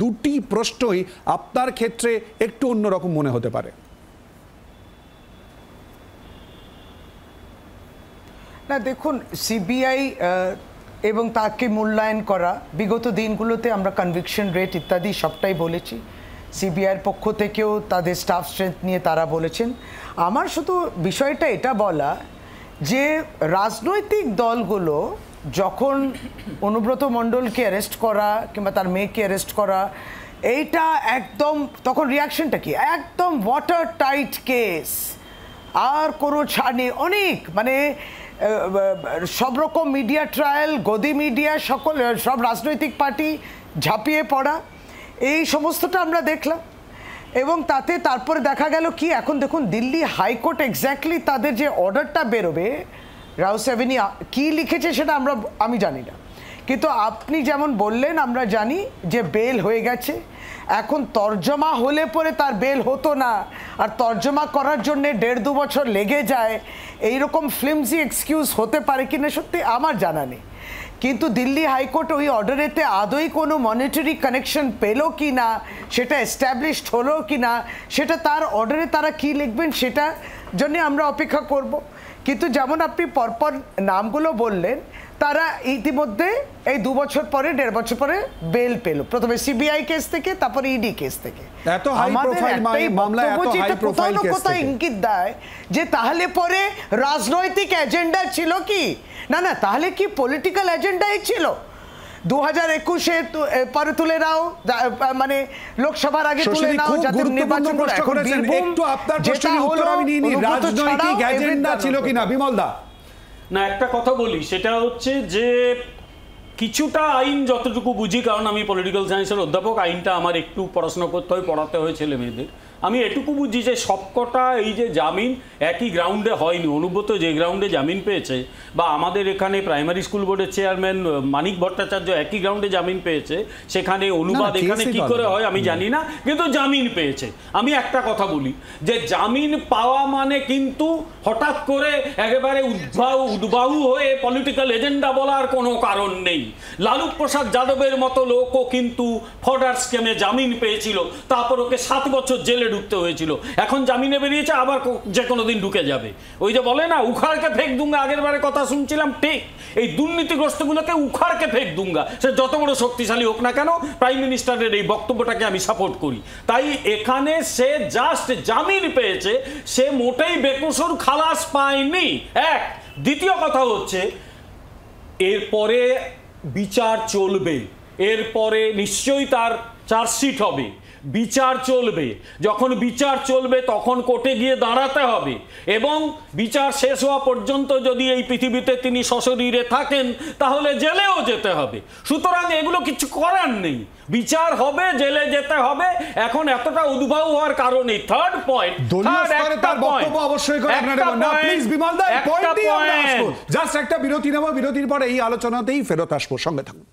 দুটি প্রশ্নই আপনার ক্ষেত্রে একটু অন্যরকম মনে হতে পারে। না দেখুন, সিবিআই এবং তাকে মূল্যায়ন করা, বিগত দিনগুলোতে আমরা কনভিকশন রেট ইত্যাদি সবটাই বলেছি। সিবিআইয়ের পক্ষ থেকেও তাদের স্টাফ স্ট্রেংথ নিয়ে তারা বলেছেন। আমার শুধু বিষয়টা এটা বলা যে রাজনৈতিক দলগুলো যখন অনুব্রত মণ্ডলকে অ্যারেস্ট করা কিংবা তার মেয়েকে অ্যারেস্ট করা, এইটা একদম তখন রিয়াকশনটা কি, একদম ওয়াটার টাইট কেস, আর কোনো ছাড় নেই, অনেক মানে সব রকম মিডিয়া ট্রায়াল, গদি মিডিয়া, সব রাজনৈতিক পার্টি ঝাঁপিয়ে পড়া, এই সমস্তটা আমরা দেখলাম। এবং তাতে তারপরে দেখা গেল কি, এখন দেখুন দিল্লি হাইকোর্ট এক্স্যাক্টলি তাদের যে অর্ডারটা বেরোবে, রাও সেভেনি কী লিখেছে সেটা আমি জানি না, কিন্তু আপনি যেমন বললেন আমরা জানি যে বেল হয়ে গেছে। এখন তর্জমা হলে পরে তার বেল হতো না, আর তর্জমা করার জন্যে 1.5-2 বছর লেগে যায়, এইরকম ফ্লিমজি এক্সকিউজ হতে পারে কিনা সত্যি আমার জানা নেই। কিন্তু দিল্লি হাইকোর্ট ওই অর্ডারেতে আদৌ কোনো মনিটারি কানেকশন পেলো কি না, সেটা এস্টাবলিশড হলো কি না, সেটা তার অর্ডারে তারা কি লিখবেন সেটা জন্যে আমরা অপেক্ষা করব। কিন্তু যেমন আপনি পরপর নামগুলো বললেন, তারা ইতিমধ্যে এই 2 বছর পরে 1.5 বছর পরে বেল পেল, প্রথমে সিবিআই কেস থেকে, তারপরে ইডি কেস থেকে। এত হাই প্রোফাইল মামলা, এত হাই প্রোফাইল কেস থেকে ইঙ্গিত দেয় যে তাহলে পরে রাজনৈতিক এজেন্ডা ছিল কি? না না, তাহলে কি পলিটিক্যাল এজেন্ডাই ছিল? 2021-এ পরে তুলে নাও, মানে লোকসভার আগে তুলে নাও, যাতে নির্বাচন করে। এখন একটু আপনার প্রশ্নের উত্তর আমি নিয়ে নিই, রাজনৈতিক এজেন্ডা ছিল কিনা বিমল দা? না, একটা কথা বলি, সেটা হচ্ছে যে কিছুটা আইন যতটুকু বুঝি, কারণ আমি পলিটিক্যাল সায়েন্সের অধ্যাপক, আইনটা আমার একটু পড়াশোনা করতে হয়, পড়াতে হয় ছেলে মেয়েদের। আমি এটুকু বুঝি যে সবকটা এই যে জামিন একই গ্রাউন্ডে হয়নি। অনুব্রত যে গ্রাউন্ডে জামিন পেয়েছে, বা আমাদের এখানে প্রাইমারি স্কুল বোর্ডের চেয়ারম্যান মানিক ভট্টাচার্য একই গ্রাউন্ডে জামিন পেয়েছে, সেখানে অনুবাদ এখানে কি করে হয় আমি জানি না, কিন্তু জামিন পেয়েছে। আমি একটা কথা বলি যে জামিন পাওয়া মানে কিন্তু হঠাৎ করে একেবারে উদ্বাহু হয়ে পলিটিক্যাল এজেন্ডা বলার কোনো কারণ নেই। লালু প্রসাদ যাদবের মতো লোকও কিন্তু ফর্ডার স্কেমে জামিন পেয়েছিল, তারপর ওকে 7 বছর জেলে ঢুকতে হয়েছিল। এখন জামিনে বেরিয়েছে, আবার যে কোনো দিন ঢুকে যাবে। ওই যে বলে না, উখাড়কে ফেক দুঙ্গা, আগের বারে কথা শুনছিলাম, ঠিক এই দুর্নীতিগ্রস্তগুলোকে উখাড়কে ফেক দুঙ্গা, সে যত বড় শক্তিশালী হোক না কেন। প্রাইম মিনিস্টারের এই বক্তব্যটাকে আমি সাপোর্ট করি। তাই এখানে সে জাস্ট জামিন পেয়েছে, সে মোটেই বেকসুর খালাস পায়নি। এক, দ্বিতীয় কথা হচ্ছে এরপরে বিচার চলবে, এরপরে নিশ্চয়ই তার চার্জশিট হবে, বিচার চলবে। যখন বিচার চলবে তখন কোর্টে গিয়ে দাঁড়াতে হবে, এবং বিচার শেষ হওয়া পর্যন্ত যদি এই পৃথিবীতে তিনি সশরীরে থাকেন তাহলে জেলেও যেতে হবে। সুতরাং এগুলো কিছু করার নেই, বিচার হবে, জেলে যেতে হবে। এখন এতটা উদ্ভব হওয়ার কারণে থার্ড পয়েন্ট, জাস্ট একটা বিরতি নেব, বিরতির পরে এই আলোচনাতেই ফেরত আসবো, সঙ্গে থাকুন।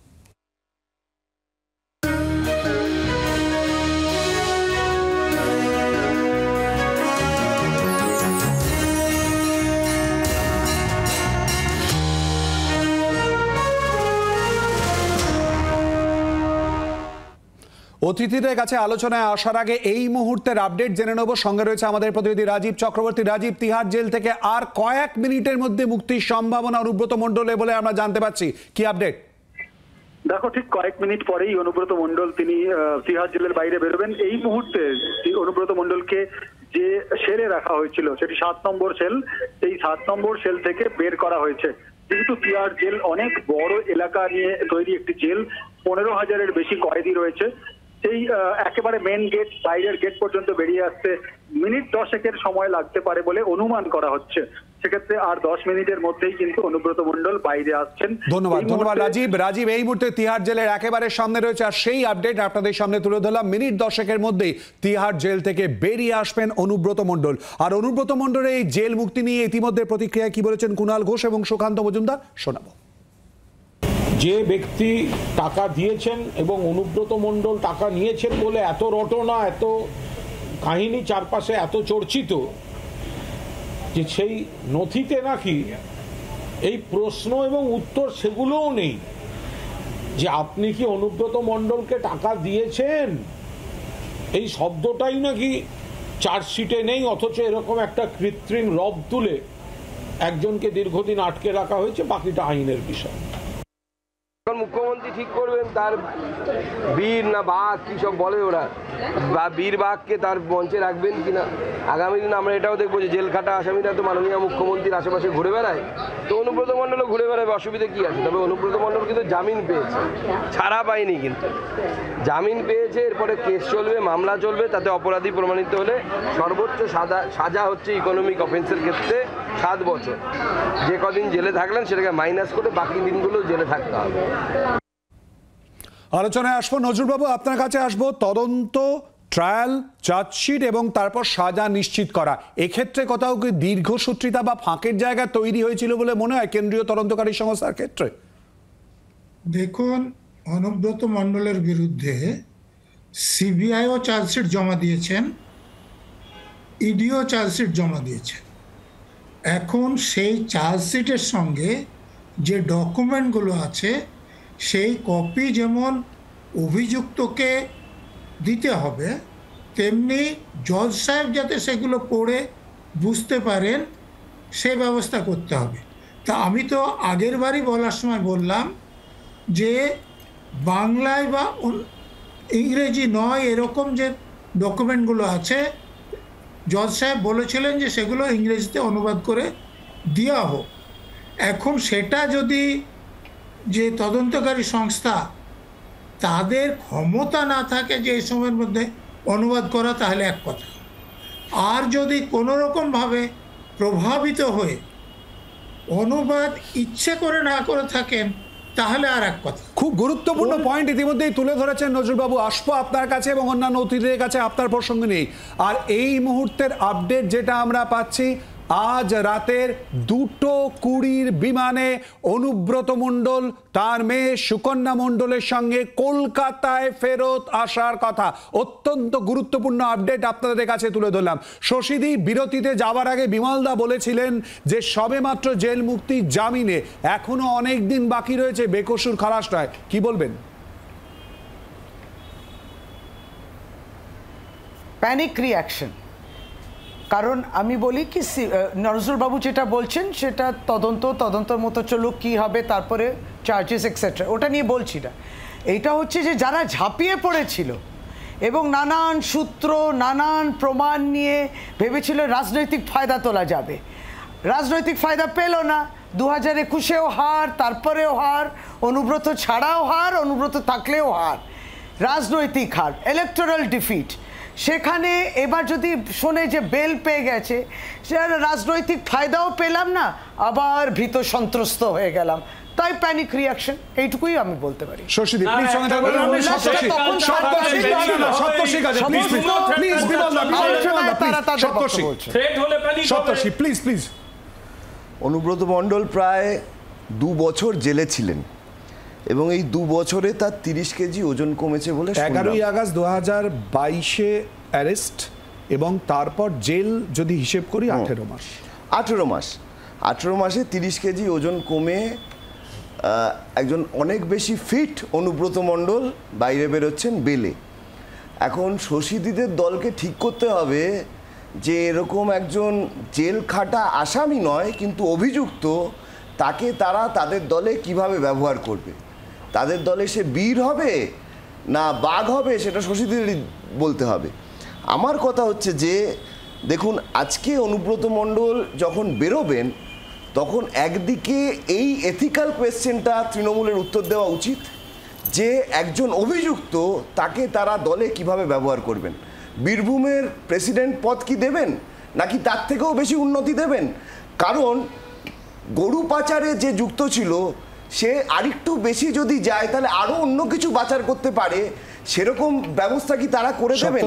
অতিথিদের কাছে আলোচনায় আসার আগে এই মুহূর্তের আপডেট জেনে নেব। সঙ্গে রয়েছে আমাদের প্রতিনিধি রাজীব চক্রবর্তী। রাজীব, তিহার জেল থেকে আর কয়েক মিনিটের মধ্যে মুক্তির সম্ভাবনা অনুব্রত মণ্ডলে বলে আমরা জানতে পারছি, কি আপডেট? দেখো, ঠিক কয়েক মিনিট পরেই অনুব্রত মণ্ডল তিনি তিহার জেলের বাইরে বেরোবেন। এই মুহূর্তে অনুব্রত মণ্ডলকে যে সেলে রাখা হয়েছিল সেটি 7 নম্বর সেল, এই 7 নম্বর সেল থেকে বের করা হয়েছে। যেহেতু তিহার জেল অনেক বড় এলাকা নিয়ে তৈরি একটি জেল, 15,000-এর বেশি কয়েদি রয়েছে, সেই একেবারে মেন গেট, বাইরের গেট পর্যন্ত বেরিয়ে আসতে মিনিট 10-এর সময় লাগতে পারে বলে অনুমান করা হচ্ছে। সেক্ষেত্রে আর 10 মিনিটের মধ্যেই কিন্তু অনুব্রত মণ্ডল বাইরে আসছেন। ধন্যবাদ রাজীব। রাজীব, এই মুহূর্তে তিহার জেলের একেবারে সামনে রয়েছে, আর সেই আপডেট আপনাদের সামনে তুলে ধরলাম। মিনিট 10-এর মধ্যেই তিহার জেল থেকে বেরিয়ে আসবেন অনুব্রত মণ্ডল। আর অনুব্রত মণ্ডলের এই জেল মুক্তি নিয়ে ইতিমধ্যে প্রতিক্রিয়া কি বলেছেন কুণাল ঘোষ এবং সুকান্ত মজুমদার, শোনাবো। যে ব্যক্তি টাকা দিয়েছেন এবং অনুব্রত মণ্ডল টাকা নিয়েছেন বলে এত রটনা, এত কাহিনী চারপাশে এত চর্চিত, যে সেই নথিতে নাকি এই প্রশ্ন এবং উত্তর সেগুলোও নেই যে আপনি কি অনুব্রত মণ্ডলকে টাকা দিয়েছেন, এই শব্দটাই নাকি চার্জশিটে নেই। অথচ এরকম একটা কৃত্রিম রব তুলে একজনকে দীর্ঘদিন আটকে রাখা হয়েছে, বাকিটা আইনের বিষয়। মুখ্যমন্ত্রী ঠিক করবেন তার বীর না বাঘ কি সব বলে ওরা, বা বীর বাঘকে তার মঞ্চে রাখবেন কিনা। আগামী দিন আমরা এটাও দেখবো যে জেল খাটা আসামিরা তো মাননীয় মুখ্যমন্ত্রীর আশেপাশে ঘুরে বেড়ায়, তো অনুব্রত মণ্ডলও ঘুরে বেড়াবে, অসুবিধা কি আছে? তবে অনুব্রত মণ্ডল কিন্তু জামিন পেয়েছে, ছাড়া পায়নি, কিন্তু জামিন পেয়েছে। এরপরে কেস চলবে, মামলা চলবে, তাতে অপরাধী প্রমাণিত হলে সর্বোচ্চ সাজা হচ্ছে ইকোনমিক অফেন্সের ক্ষেত্রে 7 বছর। যে কদিন জেলে থাকলেন সেটাকে মাইনাস করে বাকি দিনগুলো জেলে থাকতে হবে। আলোচনায় আসবো নজরুলবাবু, আপনার কাছে আসবো। তদন্ত, ট্রায়াল, চার্জশিট এবং তারপর সাজা নিশ্চিত করা, এক্ষেত্রে কোথাও কি দীর্ঘসূত্রিতা বা ফাঁকের জায়গা তৈরি হয়েছিল বলে মনে হয় কেন্দ্রীয় তদন্তকারী সংস্থার ক্ষেত্রে? দেখুন, অনুব্রত মণ্ডলের বিরুদ্ধে সিবিআইও চার্জশিট জমা দিয়েছেন, ইডিও চার্জশিট জমা দিয়েছেন। এখন সেই চার্জশিটের সঙ্গে যে ডকুমেন্টগুলো আছে সেই কপি যেমন অভিযুক্তকে দিতে হবে, তেমনি জজ সাহেব যাতে সেগুলো পড়ে বুঝতে পারেন সে ব্যবস্থা করতে হবে। তা আমি তো আগের বারই বলার সময় বললাম যে বাংলায় বা ইংরেজি নয় এরকম যে ডকুমেন্টগুলো আছে, জজ সাহেব বলেছিলেন যে সেগুলো ইংরেজিতে অনুবাদ করে দেওয়া হোক। এখন সেটা যদি যে তদন্তকারী সংস্থা তাদের ক্ষমতা না থাকে যে এই সময়ের মধ্যে অনুবাদ করা, তাহলে এক কথা। আর যদি কোনো রকমভাবে প্রভাবিত হয়ে অনুবাদ ইচ্ছে করে না করে থাকেন, তাহলে আর এক কথা। খুব গুরুত্বপূর্ণ পয়েন্ট ইতিমধ্যেই তুলে ধরেছেন নজরুলবাবু। আসবো আপনার কাছে এবং অন্যান্য অতিথিদের কাছে আপনার প্রসঙ্গ নেই। আর এই মুহূর্তের আপডেট যেটা আমরা পাচ্ছি, আজ রাতের 2:20 বিমানে অনুব্রত মণ্ডল তার মেয়ে সুকন্যা মণ্ডলের সঙ্গে কলকাতায় ফেরত আসার কথা। অত্যন্ত গুরুত্বপূর্ণ আপডেট আপনাদের কাছে তুলে ধরলাম। শশীদি, বিরতিতে যাওয়ার আগে বিমলদা বলেছিলেন যে সবেমাত্র জেল মুক্তি, জামিনে, এখনো অনেক দিন বাকি রয়েছে, বেকসুর খালাস নয়। কি বলবেন? Panic reaction. কারণ আমি বলি কি, নজরুলবাবু যেটা বলছেন সেটা তদন্তর মতো চলুক, কী হবে তারপরে চার্জেস এক্সেট্রা, ওটা নিয়ে বলছি না। এইটা হচ্ছে যে যারা ঝাঁপিয়ে পড়েছিল এবং নানান সূত্র নানান প্রমাণ নিয়ে ভেবেছিল রাজনৈতিক ফায়দা তোলা যাবে, রাজনৈতিক ফায়দা পেল না। 2021-এও হার, তারপরেও হার, অনুব্রত ছাড়াও হার, অনুব্রত থাকলেও হার, রাজনৈতিক হার, ইলেকটোরাল ডিফিট। সেখানে এবার যদি শোনে যে বেল পেয়ে গেছে, সে রাজনৈতিক ফায়দাও পেলাম না, আবার ভীত সন্ত্রস্ত হয়ে গেলাম। তাই প্যানিক রিঅ্যাকশন, এইটুকুই আমি বলতে পারি। শশীদি প্লিজ সঙ্গে থাকবেন। অনুব্রত মণ্ডল প্রায় 2 বছর জেলে ছিলেন এবং এই 2 বছরে তার 30 কেজি ওজন কমেছে বলে 11ই আগস্ট 2022-এ অ্যারেস্ট এবং তারপর জেল যদি হিসেব করি 18 মাস। 18 মাসে 30 কেজি ওজন কমে একজন অনেক বেশি ফিট অনুব্রত মণ্ডল বাইরে বেরোচ্ছেন বেলে। এখন শশীদিদের দলকে ঠিক করতে হবে যে এরকম একজন জেল খাটা আসামি নয় কিন্তু অভিযুক্ত, তাকে তারা তাদের দলে কিভাবে ব্যবহার করবে। তাদের দলে সে বীর হবে না বাঘ হবে, সেটা শশীদিদেরই বলতে হবে। আমার কথা হচ্ছে যে দেখুন, আজকে অনুব্রত মণ্ডল যখন বেরোবেন তখন একদিকে এই এথিক্যাল কোয়েশ্চেনটা তৃণমূলের উত্তর দেওয়া উচিত যে একজন অভিযুক্ত তাকে তারা দলে কিভাবে ব্যবহার করবেন। বীরভূমের প্রেসিডেন্ট পদ কি দেবেন নাকি তার থেকেও বেশি উন্নতি দেবেন? কারণ গরু পাচারে যে যুক্ত ছিল সে আরেকটু বেশি যদি যায় তাহলে আরো অন্য কিছু পাচার করতে পারে, সেরকম ব্যবস্থা কি তারা করে দেবেন?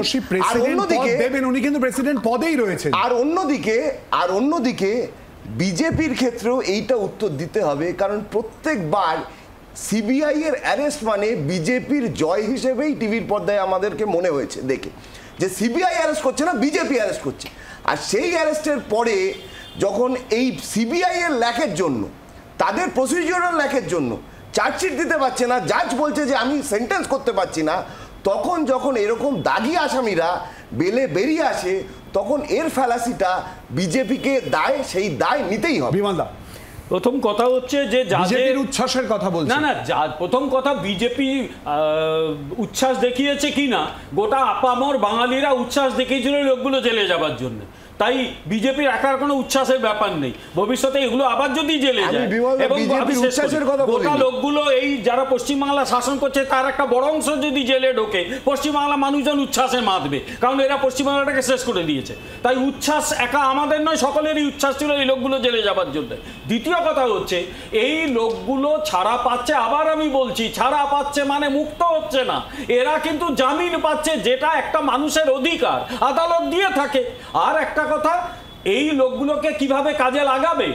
আর অন্যদিকে উনি কিন্তু প্রেসিডেন্ট পদেই রয়েছেন। আর অন্যদিকে বিজেপির ক্ষেত্রেও এইটা উত্তর দিতে হবে, কারণ প্রত্যেকবার সিবিআই এর অ্যারেস্ট মানে বিজেপির জয় হিসেবেই টিভির পর্দায় আমাদেরকে মনে হয়েছে দেখে, যে সিবিআই অ্যারেস্ট করছে না, বিজেপি অ্যারেস্ট করছে। আর সেই অ্যারেস্টের পরে যখন এই সিবিআই এর ল্যাকের জন্য, তাদের প্রসিডিউরাল ল্যাকের জন্য চার্জশিট দিতে পারছে না, জাজ বলছে যে আমি সেন্টেন্স করতে পারছি না, তখন যখন এরকম দাগি আসামিরা বেলে বেরিয়ে আসে তখন এর ফ্যালাসিটা বিজেপিকে দায়, সেই দায় নিতেই হবে। বিমলদা, প্রথম কথা হচ্ছে যে বিজেপির উচ্ছ্বাসের কথা বলছি না, প্রথম কথা বিজেপি উচ্ছ্বাস দেখিয়েছে কিনা, গোটা আপামর বাঙালিরা উচ্ছ্বাস দেখিয়েছিল লোকগুলো জেলে যাবার জন্য। তাই বিজেপির একার কোনো উচ্ছ্বাসের ব্যাপার নেই। ভবিষ্যতে এগুলো আবার যদি জেলে যায় এবং গোটা লোকগুলো এই যারা পশ্চিমবাংলা শাসন করছে তার একটা বড় অংশ যদি জেলে ঢোকে, পশ্চিমবাংলা মানুষজন উচ্ছ্বাসে মাতবে, কারণ এরা পশ্চিমবাংলাটাকে শেষ করে দিয়েছে। তাই উচ্ছ্বাস একা আমাদের নয়, সকলেরই উচ্ছ্বাস ছিল এই লোকগুলো জেলে যাবার জন্য। দ্বিতীয় কথা হচ্ছে এই লোকগুলো ছাড়া পাচ্ছে, আবার আমি বলছি ছাড়া পাচ্ছে মানে মুক্ত হচ্ছে না, এরা কিন্তু জামিন পাচ্ছে, যেটা একটা মানুষের অধিকার, আদালত দিয়ে থাকে। আর একটা কথা, এই লোকগুলোকে কিভাবে কাজে লাগাবে,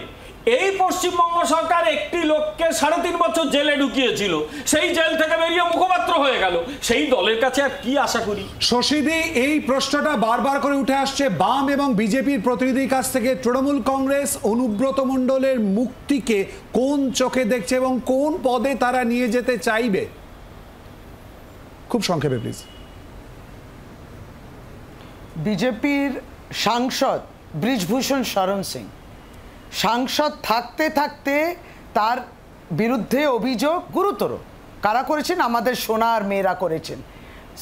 এই পশ্চিমবঙ্গ সরকার একটি লোককে 3.5 বছর জেলে ঢুকিয়েছিল, সেই জেল থেকে বেরিয়ে মুখপাত্র হয়ে গেল, সেই দলের কাছে আর কি আশা করি? শশীদি, এই প্রশ্নটা বারবার করে উঠে আসছে বাম এবং বিজেপির প্রতিনিধির কাছ থেকে। তৃণমূল কংগ্রেস অনুব্রত মণ্ডলের মুক্তিকে কোন চোখে দেখছে এবং কোন পদে তারা নিয়ে যেতে চাইবে? খুব সংক্ষেপে প্লিজ। বিজেপির সাংসদ ব্রিজভূষণ শরণ সিং সাংসদ থাকতে থাকতে তার বিরুদ্ধে অভিযোগ গুরুতর। কারা করেছেন? আমাদের সোনার মেয়েরা করেছেন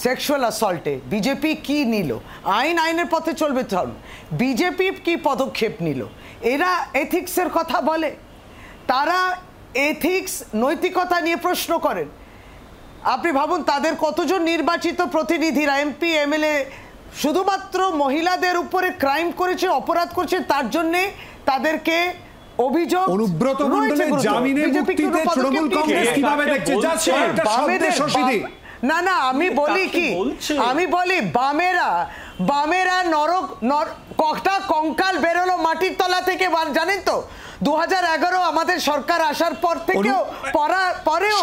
সেক্সুয়াল অ্যাসল্টে। বিজেপি কি নিল? আইনের পথে চলবে। বিজেপি কি পদক্ষেপ নিল? এরা এথিক্সের কথা বলে, তারা এথিক্স নৈতিকতা নিয়ে প্রশ্ন করেন। আপনি ভাবুন তাদের কতজন নির্বাচিত প্রতিনিধিরা এমপি এমএলএ শুধুমাত্র মহিলাদের উপরে ক্রাইম করেছে, অপরাধ করেছে, তার জন্যে তাদেরকে অভিযোগ। অনুব্রত মণ্ডলের জামিনের মুক্তিতে তৃণমূল কংগ্রেস কিভাবে দেখছে? জাস্ট একটা শব্দে শশীদি। না না, আমি বলি কি, আমি বলি বামেরা নরক কটা কঙ্কাল বেরোলো মাটির তলা থেকে, জানেন তো 2011 আমাদের সরকার আসার পর থেকেও পরেও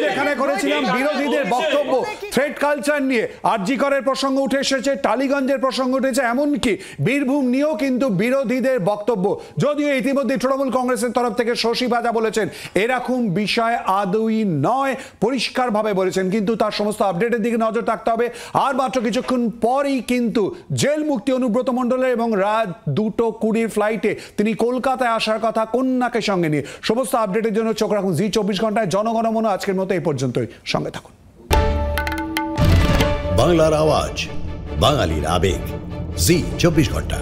যেখানে করেছিলাম বিরোধীদের বক্তব্য থ্রেড কালচার নিয়ে, আরজি করের প্রসঙ্গ উঠে এসেছে, টালিগঞ্জের প্রসঙ্গ উঠেছে, এমনকি বীরভূম নিয়েও কিন্তু বিরোধীদের বক্তব্য। যদিও ইতিমধ্যে তৃণমূল কংগ্রেসের তরফ থেকে শশী ভাজা বলেছেন এরকম বিষয় আদৌ নয়, পরিষ্কারভাবে বলেছেন। কিন্তু তার সমস্ত আপডেটের দিকে নজর রাখতে হবে। আর মাত্র কিছুক্ষণ পরেই কিন্তু জেল মুক্তি অনুব্রত মণ্ডলের এবং রাত 2:20 ফ্লাইটে তিনি কলকাতায় আসার কথা কন্যাকে সঙ্গে নিয়ে। সমস্ত আপডেটের জন্য চোখ রাখুন জি 24 ঘন্টায়। জনগণমন আজকের মতো এই পর্যন্তই, সঙ্গে থাকুন। বাংলার আওয়াজ, বাঙালির আবেগ, জি 24 ঘন্টা।